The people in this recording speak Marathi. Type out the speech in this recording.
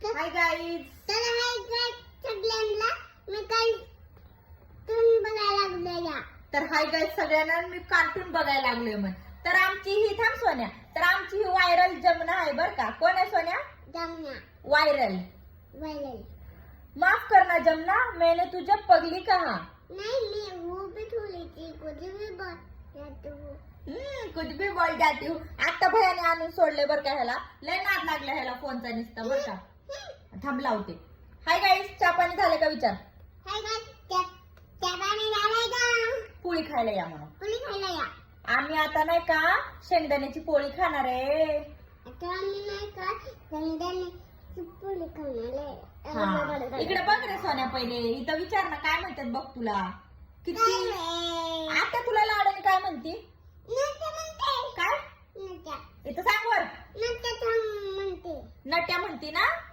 Hi guys. तर हाय गाईज सगळ्यांना मी कार्टून बघायला लागले. तर हाय गाईज सगळ्यांना मी कार्टून बघायला लागलोय म्हण. तर आमची ही थांब सोन्या. तर आमची ही व्हायरल जमुना आहे बर का. कोण आहे सोन्या? जमुना. वायरल. वायरल. माफ करना जमुना, मैंने तुझे पगली कहा. नहीं मैं वो भी थोड़ी थी कुछ भी बोल जाती हूँ. कुछ भी बोल जाती हूँ. आता भयाने आणून सोडले बर का ह्याला. लय नाद लागला ह्याला फोनचा निसता बर का. थांब लावते. हाय गाईज चहा पाणी झाले का विचार. हाय गाईज चहा पाणी झालंय का? पोळी खायला या म्हणून. पोळी खायला या. आम्ही आता नाही का शेंगदाण्याची पोळी खाणार आहे. आता आम्ही नाही का शेंगदाण्याची पोळी खाणार आहे. हा. इकडे बघ रे सोन्या पहिले. इथं विचार ना काय म्हणतात बघ तुला. किती आता तुला लाडाने काय म्हणते? काय? नट्या. इथं सांग वर. नट्या म्हणते. नट्या म्हणते ना.